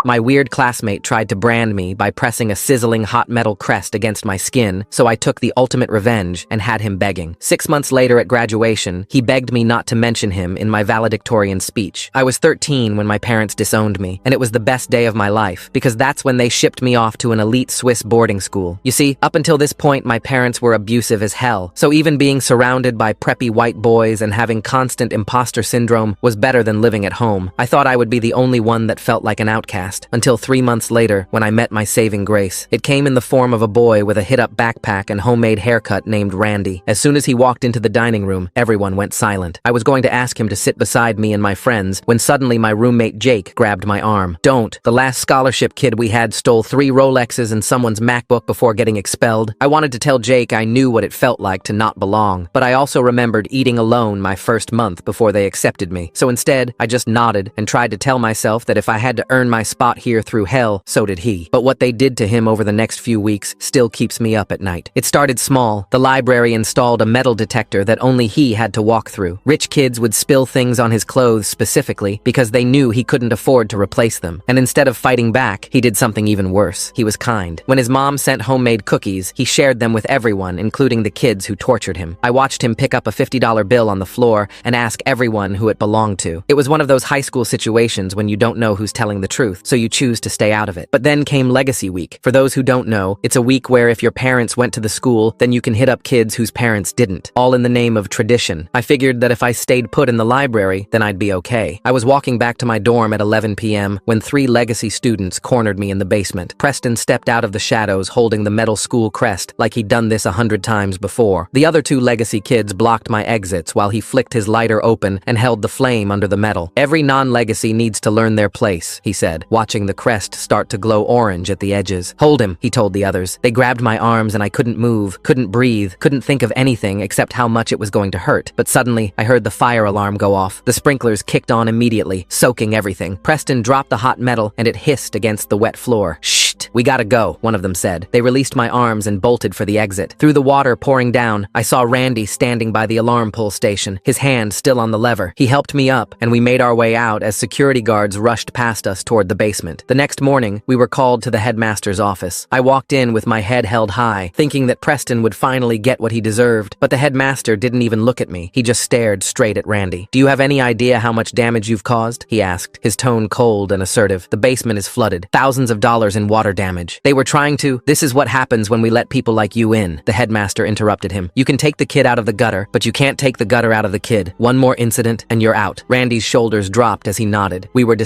My weird classmate tried to brand me by pressing a sizzling hot metal crest against my skin, so I took the ultimate revenge and had him begging. 6 months later at graduation, he begged me not to mention him in my valedictorian speech. I was 13 when my parents disowned me, and it was the best day of my life, because that's when they shipped me off to an elite Swiss boarding school. You see, up until this point, my parents were abusive as hell, so even being surrounded by preppy white boys and having constant imposter syndrome was better than living at home. I thought I would be the only one that felt like an outcast. Until 3 months later, when I met my saving grace. It came in the form of a boy with a hit-up backpack and homemade haircut named Randy. As soon as he walked into the dining room, everyone went silent. I was going to ask him to sit beside me and my friends when suddenly my roommate Jake grabbed my arm. Don't. The last scholarship kid we had stole 3 Rolexes and someone's MacBook before getting expelled. I wanted to tell Jake I knew what it felt like to not belong, but I also remembered eating alone my first month before they accepted me. So instead, I just nodded and tried to tell myself that if I had to earn my spot here through hell, so did he. But what they did to him over the next few weeks still keeps me up at night. It started small. The library installed a metal detector that only he had to walk through. Rich kids would spill things on his clothes specifically because they knew he couldn't afford to replace them. And instead of fighting back, he did something even worse. He was kind. When his mom sent homemade cookies, he shared them with everyone, including the kids who tortured him. I watched him pick up a $50 bill on the floor and ask everyone who it belonged to. It was one of those high school situations when you don't know who's telling the truth, so you choose to stay out of it. But then came Legacy Week. For those who don't know, it's a week where if your parents went to the school, then you can hit up kids whose parents didn't, all in the name of tradition. I figured that if I stayed put in the library, then I'd be okay. I was walking back to my dorm at 11 p.m. when 3 Legacy students cornered me in the basement. Preston stepped out of the shadows holding the metal school crest like he'd done this 100 times before. The other 2 Legacy kids blocked my exits while he flicked his lighter open and held the flame under the metal. Every non-Legacy needs to learn their place, he said, watching the crest start to glow orange at the edges. Hold him, he told the others. They grabbed my arms and I couldn't move, couldn't breathe, couldn't think of anything except how much it was going to hurt. But suddenly, I heard the fire alarm go off. The sprinklers kicked on immediately, soaking everything. Preston dropped the hot metal and it hissed against the wet floor. Shh! We gotta go, one of them said. They released my arms and bolted for the exit. Through the water pouring down, I saw Randy standing by the alarm pull station, his hand still on the lever. He helped me up, and we made our way out as security guards rushed past us toward the basement. The next morning, we were called to the headmaster's office. I walked in with my head held high, thinking that Preston would finally get what he deserved, but the headmaster didn't even look at me. He just stared straight at Randy. "Do you have any idea how much damage you've caused?" he asked, his tone cold and assertive. "The basement is flooded. Thousands of dollars in water damage. They were trying to— This is what happens when we let people like you in," the headmaster interrupted him. "You can take the kid out of the gutter, but you can't take the gutter out of the kid. One more incident, and you're out." Randy's shoulders dropped as he nodded. We were